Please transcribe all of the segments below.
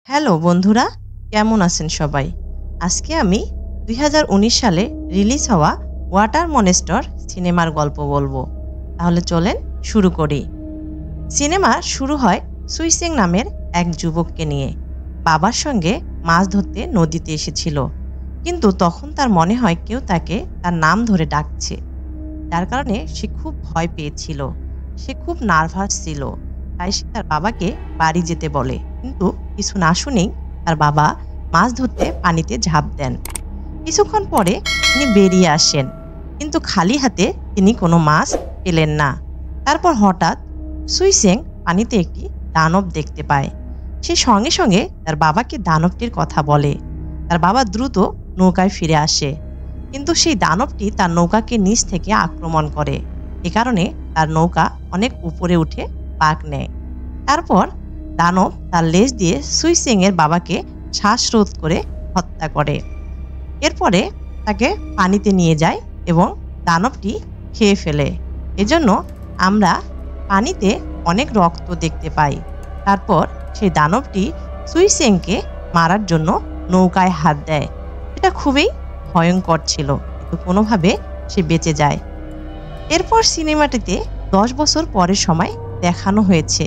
Hello বন্ধুরা, কেমন আছেন সবাই? আজকে আমি ২০১৯ সালে রিলিজ হওয়া ওয়াটার মনেস্টর সিনেমার গল্প বলবো। তাহলে চলেন শুরু করি। সিনেমা শুরু হয় সুইসেং নামের এক যুবককে নিয়ে। বাবার সঙ্গে মাছ ধরতে নদীতে এসেছিল, কিন্তু তখন তার মনে হয় কেউ তাকে তার নাম ধরে ডাকছে, যার কারণে সে খুব ভয় পেয়েছিল। সে খুব নার্ভাস ছিল, তাই সে তার বাবাকে বাড়ি যেতে বলে, কিন্তু কিছু না শুনেই তার বাবা মাছ ধরতে পানিতে ঝাঁপ দেন। কিছুক্ষণ পরে তিনি বেরিয়ে আসেন, কিন্তু খালি হাতে তিনি কোনো মাছ পেলেন না। তারপর হঠাৎ সুইসেং পানিতে একটি দানব দেখতে পায়। সে সঙ্গে সঙ্গে তার বাবাকে দানবটির কথা বলে। তার বাবা দ্রুত নৌকায় ফিরে আসে, কিন্তু সেই দানবটি তার নৌকাকে নিচ থেকে আক্রমণ করে। এ কারণে তার নৌকা অনেক উপরে উঠে পাক নেয়। তারপর দানব তার লেজ দিয়ে সুইসেং এর বাবাকে শ্বাসরোধ করে হত্যা করে। এরপরে তাকে পানিতে নিয়ে যায় এবং দানবটি খেয়ে ফেলে। এজন্য আমরা পানিতে অনেক রক্ত দেখতে পাই। তারপর সেই দানবটি সুইসেংকে মারার জন্য নৌকায় হাত দেয়। এটা খুবই ভয়ঙ্কর ছিল, কিন্তু কোনোভাবে সে বেঁচে যায়। এরপর সিনেমাটিতে ১০ বছর পরের সময় দেখানো হয়েছে।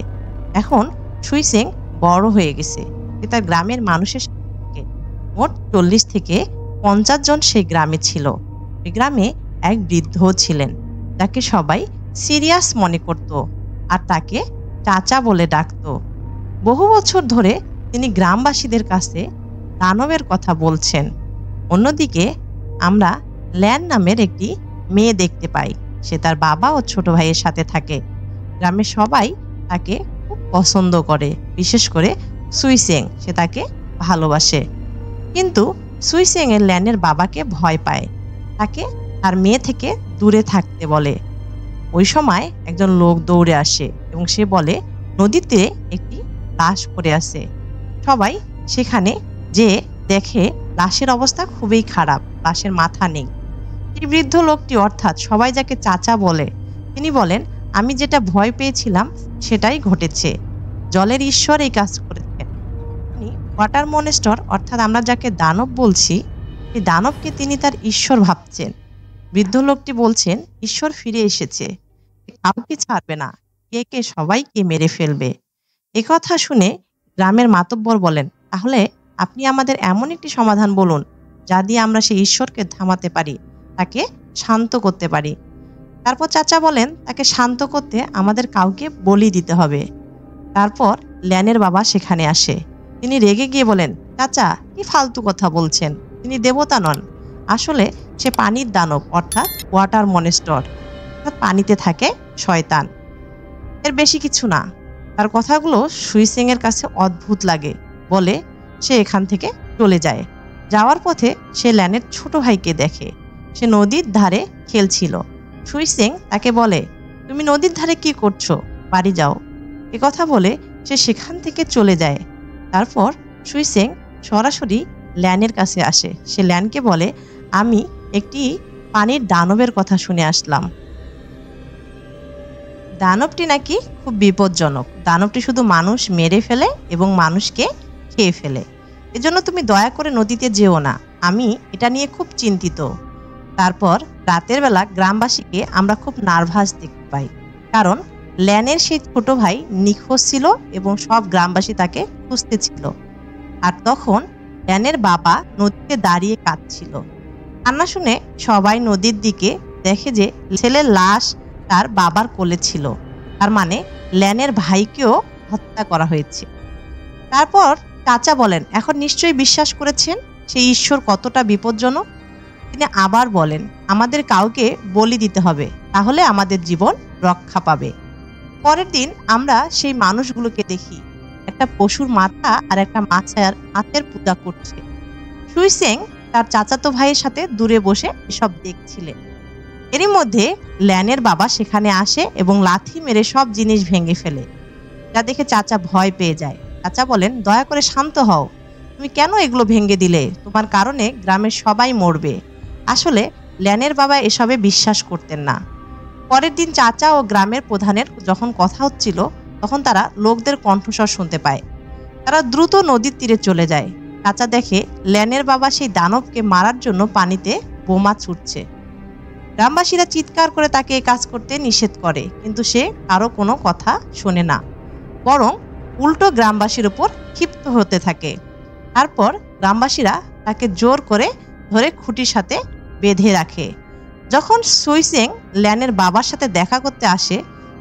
এখন সুইসেং বড় হয়ে গেছে। সে তার গ্রামের মানুষের সাথে থাকে। মোট ৪০ থেকে ৫০ জন সেই গ্রামে ছিল। এই গ্রামে এক বৃদ্ধও ছিলেন, যাকে সবাই সিরিয়াস মনে করত আর তাকে চাচা বলে ডাকত। বহু বছর ধরে তিনি গ্রামবাসীদের কাছে দানবের কথা বলছেন। অন্যদিকে আমরা ল্যান নামের একটি মেয়ে দেখতে পাই। সে তার বাবা ও ছোট ভাইয়ের সাথে থাকে। গ্রামের সবাই তাকে খুব পছন্দ করে, বিশেষ করে সুইসেং, সে তাকে ভালোবাসে। কিন্তু সুইসেং এর ল্যানের বাবাকে ভয় পায়, তাকে তার মেয়ে থেকে দূরে থাকতে বলে। ওই সময় একজন লোক দৌড়ে আসে এবং সে বলে নদীতে একটি লাশ পড়ে আছে। সবাই সেখানে যে দেখে লাশের অবস্থা খুবই খারাপ, লাশের মাথা নেই। এই বৃদ্ধ লোকটি, অর্থাৎ সবাই যাকে চাচা বলে, তিনি বলেন, আমি যেটা ভয় পেয়েছিলাম সেটাই ঘটেছে। জলের ঈশ্বর এই কাজ করেছেন। তিনি ওয়াটার মনেস্টর, অর্থাৎ আমরা যাকে দানব বলছি, এই দানবকে তিনি তার ঈশ্বর ভাবছেন। বৃদ্ধ লোকটি বলছেন, ঈশ্বর ফিরে এসেছে, কাউকে ছাড়বে না, কে কে সবাইকে মেরে ফেলবে। একথা শুনে গ্রামের মাতব্বর বলেন, তাহলে আপনি আমাদের এমন একটি সমাধান বলুন যা দিয়ে আমরা সেই ঈশ্বরকে থামাতে পারি, তাকে শান্ত করতে পারি। তারপর চাচা বলেন, তাকে শান্ত করতে আমাদের কাউকে বলি দিতে হবে। তারপর ল্যানের বাবা সেখানে আসে। তিনি রেগে গিয়ে বলেন, চাচা কি ফালতু কথা বলছেন, তিনি দেবতা নন। আসলে সে পানির দানব, অর্থাৎ ওয়াটার মনেস্টর, অর্থাৎ পানিতে থাকে শয়তান, এর বেশি কিছু না। তার কথাগুলো সুইসেং এর কাছে অদ্ভুত লাগে বলে সে এখান থেকে চলে যায়। যাওয়ার পথে সে ল্যানের ছোট ভাইকে দেখে। সে নদীর ধারে খেলছিল। সুইসেং তাকে বলে, তুমি নদীর ধারে কি করছো, বাড়ি যাও। এ কথা বলে সে সেখান থেকে চলে যায়। তারপর সুইসেং সরাসরি ল্যানের কাছে আসে। সে ল্যানকে বলে, আমি একটি পানির দানবের কথা শুনে আসলাম। দানবটি নাকি খুব বিপজ্জনক। দানবটি শুধু মানুষ মেরে ফেলে এবং মানুষকে খেয়ে ফেলে। এজন্য তুমি দয়া করে নদীতে যেও না, আমি এটা নিয়ে খুব চিন্তিত। তারপর রাতের বেলা গ্রামবাসীকে আমরা খুব নার্ভাস দেখতে পাই, কারণ ল্যানের সেই ছোট ভাই নিখোঁজ ছিল এবং সব গ্রামবাসী তাকে খুঁজতে ছিল। আর তখন ল্যানের বাবা নদীতে দাঁড়িয়ে কাঁদছিল। কান্না শুনে সবাই নদীর দিকে দেখে যে ছেলের লাশ তার বাবার কোলে ছিল। তার মানে ল্যানের ভাইকেও হত্যা করা হয়েছে। তারপর চাচা বলেন, এখন নিশ্চয়ই বিশ্বাস করেছেন সেই ঈশ্বর কতটা বিপজ্জনক। তিনি আবার বলেন, আমাদের কাউকে বলি দিতে হবে, তাহলে আমাদের জীবন রক্ষা পাবে। পরের দিন আমরা সেই মানুষগুলোকে দেখি, একটা পশুর মাথা আর একটা মাছের পূজা করছে। সুইসেং তার চাচাতো ভাইয়ের সাথে দূরে বসে এসব দেখছিলেন। এরই মধ্যে ল্যানের বাবা সেখানে আসে এবং লাথি মেরে সব জিনিস ভেঙে ফেলে, যা দেখে চাচা ভয় পেয়ে যায়। চাচা বলেন, দয়া করে শান্ত হও, তুমি কেন এগুলো ভেঙে দিলে, তোমার কারণে গ্রামের সবাই মরবে। আসলে ল্যানের বাবা এসবে বিশ্বাস করতেন না। পরের দিন চাচা ও গ্রামের প্রধানের যখন কথা হচ্ছিল, তখন তারা লোকদের কণ্ঠস্বর শুনতে পায়। তারা দ্রুত নদীর তীরে চলে যায়। চাচা দেখে ল্যানের বাবা সেই দানবকে মারার জন্য পানিতে বোমা ছুটছে। গ্রামবাসীরা চিৎকার করে তাকে এই কাজ করতে নিষেধ করে, কিন্তু সে কারো কোনো কথা শোনে না, বরং উল্টো গ্রামবাসীর উপর ক্ষিপ্ত হতে থাকে। তারপর গ্রামবাসীরা তাকে জোর করে ধরে খুঁটির সাথে বেঁধে রাখে। যখন সুইসেং ল্যানের বাবার সাথে দেখা করতে আসে,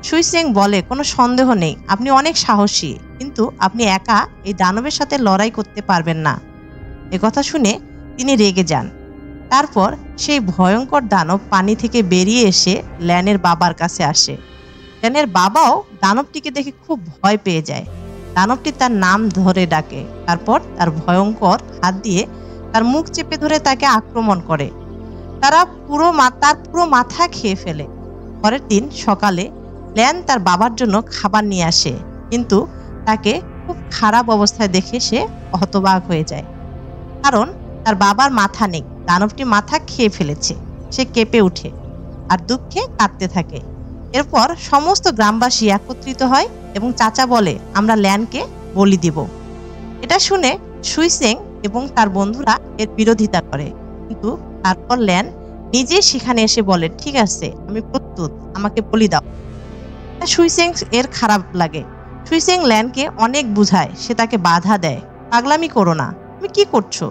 সুইসেং বলে, কোনো সন্দেহ নেই, আপনি অনেক সাহসী, কিন্তু আপনি একা এই দানবের সাথে লড়াই করতে পারবেন না। একথা শুনে তিনি রেগে যান। তারপর সেই ভয়ঙ্কর দানব পানি থেকে বেরিয়ে এসে ল্যানের বাবার কাছে আসে। ল্যানের বাবাও দানবটিকে দেখে খুব ভয় পেয়ে যায়। দানবটি তার নাম ধরে ডাকে, তারপর তার ভয়ঙ্কর হাত দিয়ে তার মুখ চেপে ধরে তাকে আক্রমণ করে। তার পুরো মাথা খেয়ে ফেলে। পরের দিন সকালে ল্যান তার বাবার জন্য খাবার নিয়ে আসে, কিন্তু তাকে খুব খারাপ অবস্থায় দেখে সে হতবাক হয়ে যায়, কারণ তার বাবার মাথা নেই, দানবটি মাথা খেয়ে ফেলেছে। সে কেঁপে ওঠে আর দুঃখে কাঁদতে থাকে। এরপর সমস্ত গ্রামবাসী একত্রিত হয় এবং চাচা বলে, আমরা ল্যানকে বলি দিব। এটা শুনে সুইসেং এবং তার বন্ধুরা এর বিরোধিতা করে, কিন্তু তারপর ল্যান নিজেই সেখানে এসে বলে, ঠিক আছে, আমি প্রস্তুত, আমাকে বলি দাও। সুইসেং এর খারাপ লাগে। সুইসেং ল্যানকে অনেক বুঝায়, সে তাকে বাধা দেয়, পাগলামি করো না, তুমি কি করছো?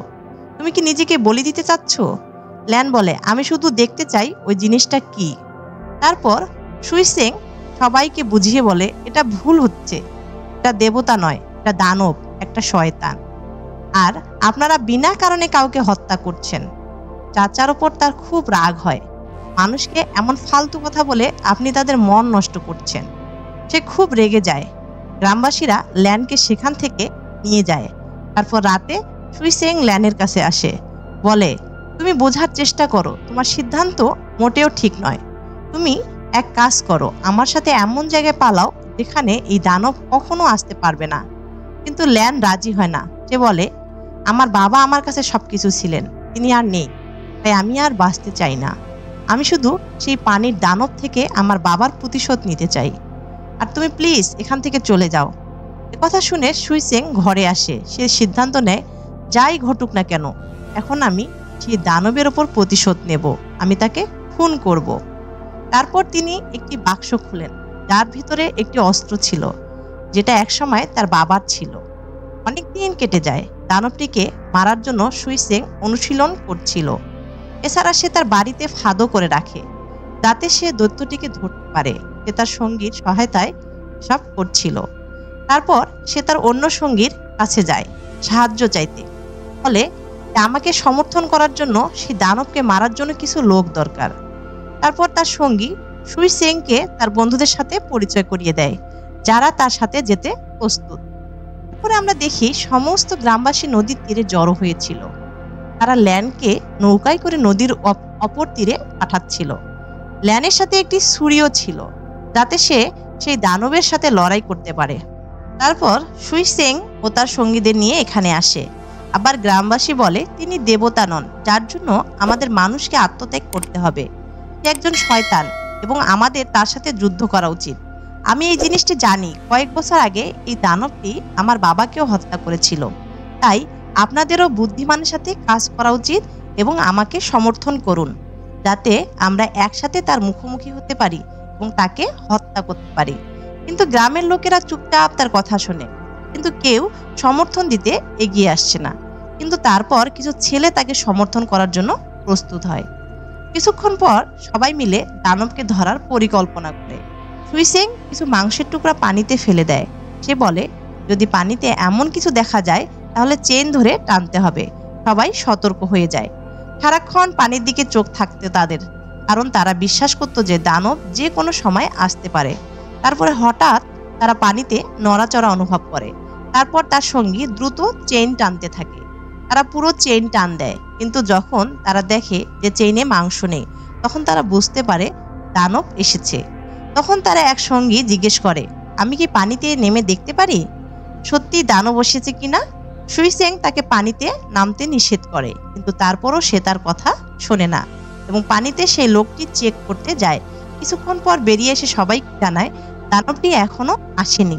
তুমি কি নিজেকে বলি দিতে চাচ্ছ? ল্যান বলে, আমি শুধু দেখতে চাই ওই জিনিসটা কি। তারপর সুইসেং সবাইকে বুঝিয়ে বলে, এটা ভুল হচ্ছে, এটা দেবতা নয়, এটা দানব, একটা শয়তান, আর আপনারা বিনা কারণে কাউকে হত্যা করছেন। চাচার ওপর তার খুব রাগ হয়। মানুষকে এমন ফালতু কথা বলে আপনি তাদের মন নষ্ট করছেন। সে খুব রেগে যায়। গ্রামবাসীরা ল্যানকে সেখান থেকে নিয়ে যায়। তারপর রাতে সুইসেং ল্যানের কাছে আসে, বলে, তুমি বোঝার চেষ্টা করো, তোমার সিদ্ধান্ত মোটেও ঠিক নয়। তুমি এক কাজ করো, আমার সাথে এমন জায়গায় পালাও যেখানে এই দানব কখনো আসতে পারবে না। কিন্তু ল্যান রাজি হয় না। সে বলে, আমার বাবা আমার কাছে সবকিছু ছিলেন, তিনি আর নেই, তাই আমি আর বাঁচতে চাই না। আমি শুধু সেই পানির দানব থেকে আমার বাবার প্রতিশোধ নিতে চাই, আর তুমি প্লিজ এখান থেকে চলে যাও। কথা শুনে সুইসেং ঘরে আসে। সে সিদ্ধান্ত নেয়, যাই ঘটুক না কেন, এখন আমি সেই দানবের ওপর প্রতিশোধ নেব, আমি তাকে খুন করব। তারপর তিনি একটি বাক্স খুলেন, যার ভিতরে একটি অস্ত্র ছিল, যেটা একসময় তার বাবার ছিল। অনেক দিন কেটে যায়। দানবটিকে মারার জন্য সুইসেং অনুশীলন করছিল। এছাড়া সে তার বাড়িতে ফাঁদও করে রাখে, যাতে সে দৈত্যটিকে ধরতে পারে। সে তার সঙ্গীর সহায়তায় সব করছিল। তারপর সে তার অন্য সঙ্গীর কাছে যায় সাহায্য চাইতে, বলে আমাকে সমর্থন করার জন্য সেই দানবকে মারার জন্য কিছু লোক দরকার। তারপর তার সঙ্গী সুইসেংকে তার বন্ধুদের সাথে পরিচয় করিয়ে দেয়, যারা তার সাথে যেতে প্রস্তুত। তারপরে আমরা দেখি সমস্ত গ্রামবাসী নদীর তীরে জড়ো হয়েছিল। তারা ল্যানকে নৌকায় করে নদীর অপর তীরে পাঠাচ্ছিল। ল্যানের সাথে একটি ছুরিও ছিল, যাতে সে সেই দানবের সাথে লড়াই করতে পারে। তারপর সুইসেং ও তার সঙ্গীদের নিয়ে এখানে আসে। আবার গ্রামবাসী বলে, তিনি দেবতা নন, যার জন্য আমাদের মানুষকে আত্মত্যাগ করতে হবে। সে একজন শয়তান এবং আমাদের তার সাথে যুদ্ধ করা উচিত। আমি এই জিনিসটি জানি, কয়েক বছর আগে এই দানবটি আমার বাবাকেও হত্যা করেছিল। তাই আপনাদেরও বুদ্ধিমানের সাথে কাজ করা উচিত এবং আমাকে সমর্থন করুন, যাতে আমরা একসাথে তার মুখোমুখি হতে পারি এবং তাকে হত্যা করতে পারি। কিন্তু গ্রামের লোকেরা চুপচাপ তার কথা শোনে, কিন্তু কেউ সমর্থন দিতে এগিয়ে আসছে না। কিন্তু তারপর কিছু ছেলে তাকে সমর্থন করার জন্য প্রস্তুত হয়। কিছুক্ষণ পর সবাই মিলে দানবকে ধরার পরিকল্পনা করে। সুইসেং কিছু মাংসের টুকরা পানিতে ফেলে দেয়। সে বলে, যদি পানিতে এমন কিছু দেখা যায় তাহলে চেন ধরে টানতে হবে। সবাই সতর্ক হয়ে যায়। সারাক্ষণ পানির দিকে চোখ থাকতে তাদের, কারণ তারা বিশ্বাস করত যে দানব যে কোনো সময় আসতে পারে। তারপরে হঠাৎ তারা পানিতে নড়াচড়া অনুভব করে। তারপর তার সঙ্গী দ্রুত চেইন টানতে থাকে। তারা পুরো চেইন টান দেয়, কিন্তু যখন তারা দেখে যে চেইনে মাংস নেই, তখন তারা বুঝতে পারে দানব এসেছে। তখন তারা একসঙ্গী জিজ্ঞেস করে, আমি কি পানিতে নেমে দেখতে পারি সত্যি দানব এসেছে কিনা? সুইসেং তাকে পানিতে নামতে নিষেধ করে, কিন্তু তারপরও সে তার কথা শোনে না এবং পানিতে সেই লোকটি চেক করতে যায়। কিছুক্ষণ পর বেরিয়ে এসে সবাই জানায় দানবটি এখনো আসেনি।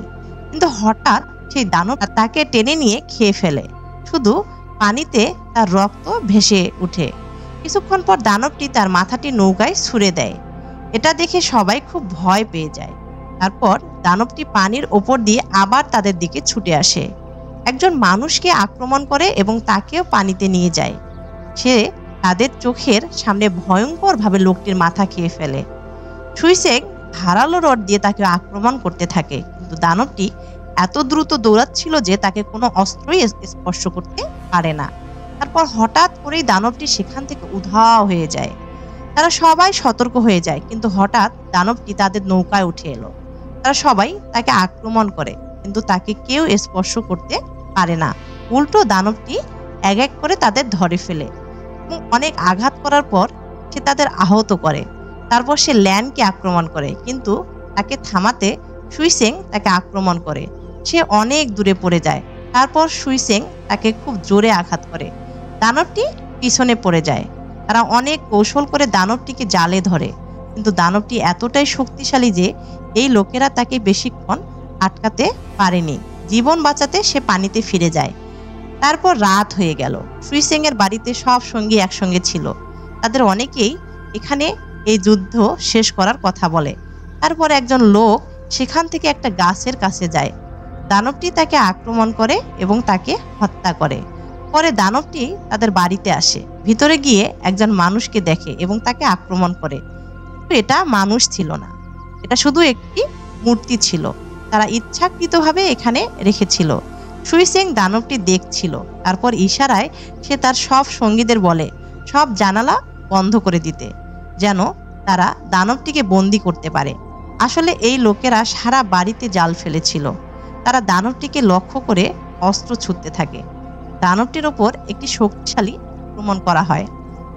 কিন্তু হঠাৎ সেই দানব তাকে টেনে নিয়ে খেয়ে ফেলে। শুধু পানিতে তার রক্ত ভেসে উঠে। কিছুক্ষণ পর দানবটি তার মাথাটি নৌকায় ছুঁড়ে দেয়। এটা দেখে সবাই খুব ভয় পেয়ে যায়। তারপর দানবটি পানির ওপর দিয়ে আবার তাদের দিকে ছুটে আসে। একজন মানুষকে আক্রমণ করে এবং তাকেও পানিতে নিয়ে যায়। সে তাদের চোখের সামনে ভয়ঙ্করভাবে লোকটির মাথা খেয়ে ফেলে। সুইসেং ধারালো রড দিয়ে তাকে আক্রমণ করতে থাকে, কিন্তু দানবটি এত দ্রুত দৌড়াচ্ছিল যে তাকে কোনো অস্ত্রই স্পর্শ করতে পারে না। তারপর হঠাৎ করেই দানবটি সেখান থেকে উধাও হয়ে যায়। তারা সবাই সতর্ক হয়ে যায়, কিন্তু হঠাৎ দানবটি তাদের নৌকায় উঠে এলো। তারা সবাই তাকে আক্রমণ করে, কিন্তু তাকে কেউ স্পর্শ করতে পারে না। উল্টো দানবটি এক এক করে তাদের ধরে ফেলে এবং অনেক আঘাত করার পর সে তাদের আহত করে। তারপর সে ল্যানকে আক্রমণ করে, কিন্তু তাকে থামাতে সুইসেং তাকে আক্রমণ করে। সে অনেক দূরে পড়ে যায়। তারপর সুইসেং তাকে খুব জোরে আঘাত করে। দানবটি পিছনে পড়ে যায়। তারা অনেক কৌশল করে দানবটিকে জালে ধরে, কিন্তু দানবটি এতটাই শক্তিশালী যে এই লোকেরা তাকে বেশিক্ষণ আটকাতে পারেনি। জীবন বাঁচাতে সে পানিতে ফিরে যায়। তারপর রাত হয়ে গেল। সুইসেং এর বাড়িতে সব সঙ্গী একসঙ্গে ছিল। তাদের অনেকেই এখানে এই যুদ্ধ শেষ করার কথা বলে। তারপর একজন লোক সেখান থেকে একটা গাছের কাছে যায়। দানবটি তাকে আক্রমণ করে এবং তাকে হত্যা করে। পরে দানবটি তাদের বাড়িতে আসে, ভিতরে গিয়ে একজন মানুষকে দেখে এবং তাকে আক্রমণ করে। কিন্তু এটা মানুষ ছিল না, এটা শুধু একটি মূর্তি ছিল। তারা ইচ্ছাকৃতভাবে এখানে রেখেছিল। সুইসেং দানবটি দেখছিল। তারপর ইশারায় সে তার সব সঙ্গীদের বলে সব জানালা বন্ধ করে দিতে, যেন তারা দানবটিকে বন্দি করতে পারে। আসলে এই লোকেরা সারা বাড়িতে জাল ফেলেছিল। তারা দানবটিকে লক্ষ্য করে অস্ত্র ছুঁড়তে থাকে। দানবটির ওপর একটি শক্তিশালী আক্রমণ করা হয়,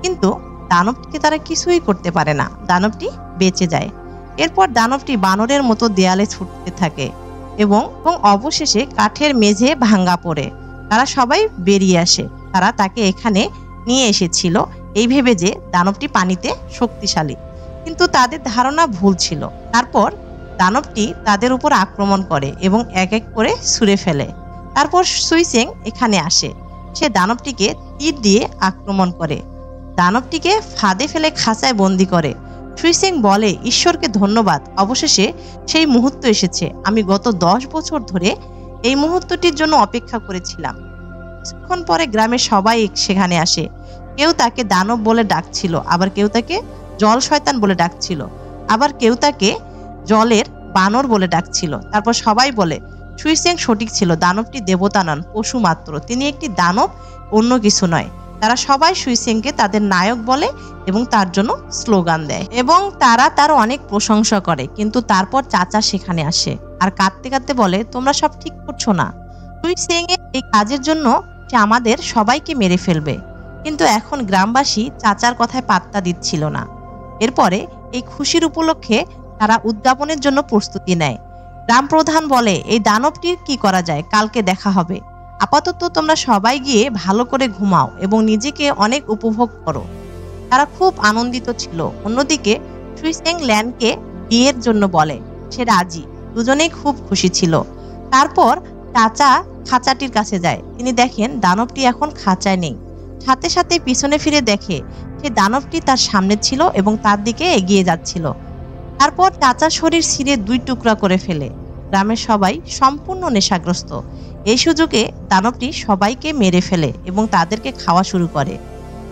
কিন্তু দানবটিকে তারা কিছুই করতে পারে না। দানবটি বেঁচে যায়। এরপর দানবটি বানরের মতো দেয়ালে ছুটতে থাকে এবং অবশেষে কাঠের মেঝে ভাঙা পড়ে। তারা সবাই বেরিয়ে আসে। তারা তাকে এখানে নিয়ে এসেছিল এই ভেবে যে দানবটি পানিতে শক্তিশালী, কিন্তু তাদের ধারণা ভুল ছিল। তারপর দানবটি তাদের উপর আক্রমণ করে এবং এক এক করে ছুঁড়ে ফেলে। তারপর সুইসেং এখানে আসে। সে দানবটিকে তীর দিয়ে আক্রমণ করে, দানবটিকে ফাঁদে ফেলে খাঁচায় বন্দি করে। সুইসেং বলে, ঈশ্বরকে ধন্যবাদ, অবশেষে সেই মুহূর্ত এসেছে। আমি গত 10 বছর ধরে এই মুহূর্তটির জন্য অপেক্ষা করেছিলাম। কিছুক্ষণ পরে গ্রামের সবাই সেখানে আসে। কেউ তাকে দানব বলে ডাকছিল, আবার কেউ তাকে জল শয়তান বলে ডাকছিল, আবার কেউ তাকে জলের বানর বলে ডাকছিল। তারপর সবাই বলে সুইসেং সঠিক ছিল, দানবটি দেবতা নন, পশু মাত্র। তিনি একটি দানব, অন্য কিছু নয়। তারা সবাই সুইসেংকে তাদের নায়ক বলে এবং তার জন্য স্লোগান দেয় এবং তারা তার অনেক প্রশংসা করে। কিন্তু তারপর চাচা সেখানে আসে আর কাঁদতে কাঁদতে বলে, তোমরা সব ঠিক করছো না। সুইসেং এর এই কাজের জন্য সে আমাদের সবাইকে মেরে ফেলবে। কিন্তু এখন গ্রামবাসী চাচার কথায় পাত্তা দিচ্ছিল না। এরপরে এই খুশির উপলক্ষে তারা উদ্যাপনের জন্য প্রস্তুতি নেয়। গ্রাম প্রধান বলে, এই দানবটির কি করা যায়, কালকে দেখা হবে। আপাতত তোমরা সবাই গিয়ে ভালো করে ঘুমাও এবং নিজেকে অনেক উপভোগ করো। তারা খুব আনন্দিত ছিল। অন্যদিকে সুইসেং ল্যানকে বিয়ের জন্য বলে, সে রাজি। দুজনেই খুব খুশি ছিল। তারপর চাচা খাঁচাটির কাছে যায়। তিনি দেখেন দানবটি এখন খাঁচায় নেই। সাথে সাথে পিছনে ফিরে দেখে সে দানবটি তার সামনে ছিল এবং তার দিকে এগিয়ে যাচ্ছিল। তারপর চাচার শরীর ছিঁড়ে 2 টুকরা করে ফেলে। গ্রামের সবাই সম্পূর্ণ নেশাগ্রস্ত। এই সুযোগে দানবটি সবাইকে মেরে ফেলে এবং তাদেরকে খাওয়া শুরু করে।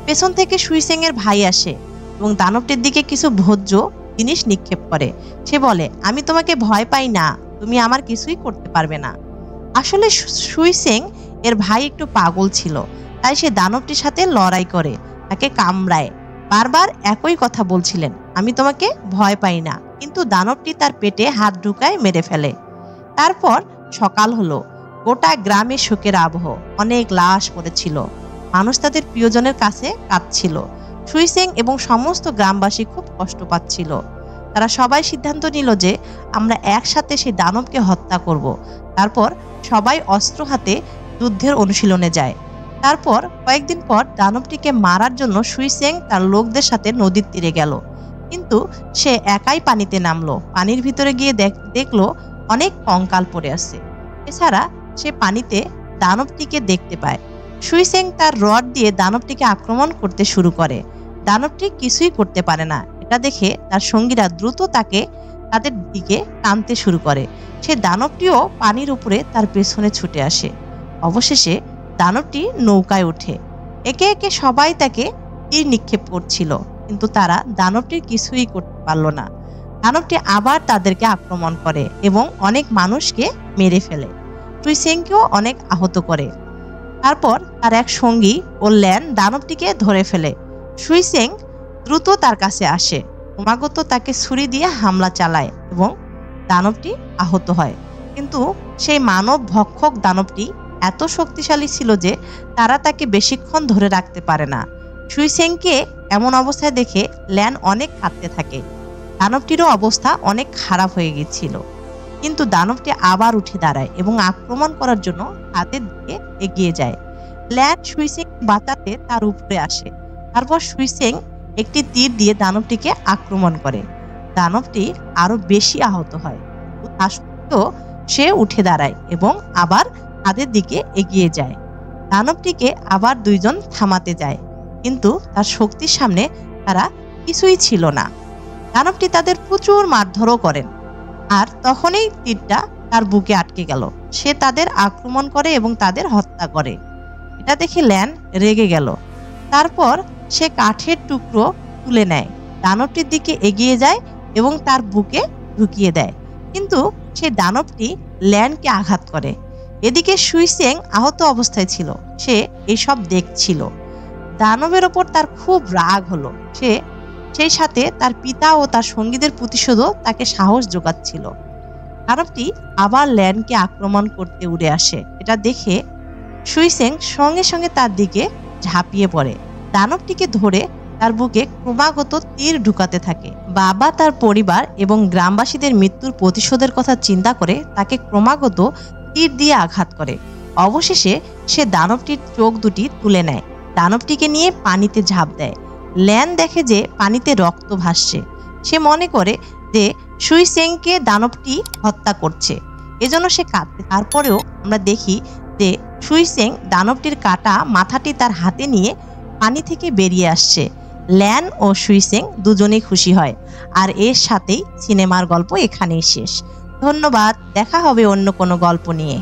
পেছন থেকে সুইসেং এর ভাই আসে এবং দানবটির দিকে কিছু ভোজ্য জিনিস নিক্ষেপ করে। সে বলে, আমি তোমাকে ভয় পাই না, তুমি আমার কিছুই করতে পারবে না। আসলে সুইসেং এর ভাই একটু পাগল ছিল, তাই সে দানবটির সাথে লড়াই করে, তাকে কামড়ায়। বারবার একই কথা বলছিলেন, আমি তোমাকে ভয় পাই না, কিন্তু দানবটি তার পেটে হাত ঢুকায় মেরে ফেলে। তারপর সকাল হলো। গোটা গ্রামে শোকের আবহ। অনেক লাশ পড়েছিল। মানুষ তাদের প্রিয়জনের কাছে কাঁদছিল। সুইসেং এবং সমস্ত গ্রামবাসী খুব কষ্ট পাচ্ছিল। তারা সবাই সিদ্ধান্ত নিল যে আমরা একসাথে সেই দানবকে হত্যা করব। তারপর সবাই অস্ত্র হাতে যুদ্ধের অনুশীলনে যায়। তারপর কয়েকদিন পর দানবটিকে মারার জন্য সুইসেং তার লোকদের সাথে নদীর তীরে গেল, কিন্তু সে একাই পানিতে নামলো। পানির ভিতরে গিয়ে দেখলো অনেক কঙ্কাল পড়ে আছে। এছাড়া সে পানিতে দানবটিকে দেখতে পায়। সুইসেং তার রড দিয়ে দানবটিকে আক্রমণ করতে শুরু করে। দানবটি কিছুই করতে পারে না। এটা দেখে তার সঙ্গীরা দ্রুত তাদের দিকে টানতে শুরু করে। সে দানবটিও পানির উপরে তার পেছনে ছুটে আসে। অবশেষে দানবটি নৌকায় ওঠে। একে একে সবাই তাকে তীর নিক্ষেপ করছিল, কিন্তু তারা দানবটির কিছুই করতে পারল না। দানবটি আবার তাদেরকে আক্রমণ করে এবং অনেক মানুষকে মেরে ফেলে। সুইসেংকেও অনেক আহত করে। তারপর তার এক সঙ্গী ও ল্যান দানবটিকে ধরে ফেলে। সুইসেং দ্রুত তার কাছে আসে, ক্রমাগত তাকে ছুরি দিয়ে হামলা চালায় এবং দানবটি আহত হয়। কিন্তু সেই মানব ভক্ষক দানবটি এত শক্তিশালী ছিল যে তারা তাকে বেশিক্ষণ ধরে রাখতে পারে না। সুইসেংকে এমন অবস্থায় দেখে ল্যান অনেক কাঁদতে থাকে। দানবটিরও অবস্থা অনেক খারাপ হয়ে গিয়েছিল। কিন্তু দানবটি আবার উঠে দাঁড়ায় এবং আক্রমণ করার জন্য তাদের দিকে এগিয়ে যায়। ল্যান সুইসেং বাঁচাতে তার উপরে আসে। তারপর সুইসেং একটি তীর দিয়ে দানবটিকে আক্রমণ করে। দানবটি আরো বেশি আহত হয়। সে উঠে দাঁড়ায় এবং আবার তাদের দিকে এগিয়ে যায়। দানবটিকে আবার দুইজন থামাতে যায়, কিন্তু তার শক্তির সামনে তারা কিছুই ছিল না। দানবটি তাদের প্রচুর মারধরও করেন, আর তখনই তীরটা তার বুকে আটকে গেল। সে তাদের আক্রমণ করে এবং তাদের হত্যা করে। এটা দেখে ল্যান রেগে গেল। তারপর সে কাঠের টুকরো তুলে নেয়, দানবটির দিকে এগিয়ে যায় এবং তার বুকে ঢুকিয়ে দেয়। কিন্তু সে দানবটি ল্যানকে আঘাত করে। এদিকে সুইসেং আহত অবস্থায় ছিল। সে এসব দেখছিল। দানবের ওপর তার খুব রাগ হলো। সেই সাথে তার পিতা ও তার সঙ্গীদের প্রতিশোধও তাকে সাহস যোগাচ্ছিল। দানবটি আবার ল্যানকে আক্রমণ করতে উড়ে আসে। এটা দেখে সুইসেং সঙ্গে সঙ্গে তার দিকে ঝাঁপিয়ে পড়ে। দানবটিকে ধরে তার বুকে ক্রমাগত তীর ঢুকাতে থাকে। বাবা, তার পরিবার এবং গ্রামবাসীদের মৃত্যুর প্রতিশোধের কথা চিন্তা করে তাকে ক্রমাগত তীর দিয়ে আঘাত করে। অবশেষে সে দানবটির চোখ দুটি তুলে নেয়, দানবটিকে নিয়ে পানিতে ঝাঁপ দেয়। ল্যান দেখে যে পানিতে রক্ত ভাসছে। সে মনে করে যে সুইসেংকে দানবটি হত্যা করছে, এজন্য সে কাঁদে। তারপরেও আমরা দেখি যে সুইসেং দানবটির কাটা মাথাটি তার হাতে নিয়ে পানি থেকে বেরিয়ে আসছে। ল্যান ও সুইসেং দুজনেই খুশি হয়। আর এর সাথেই সিনেমার গল্প এখানেই শেষ। ধন্যবাদ। দেখা হবে অন্য কোনো গল্প নিয়ে।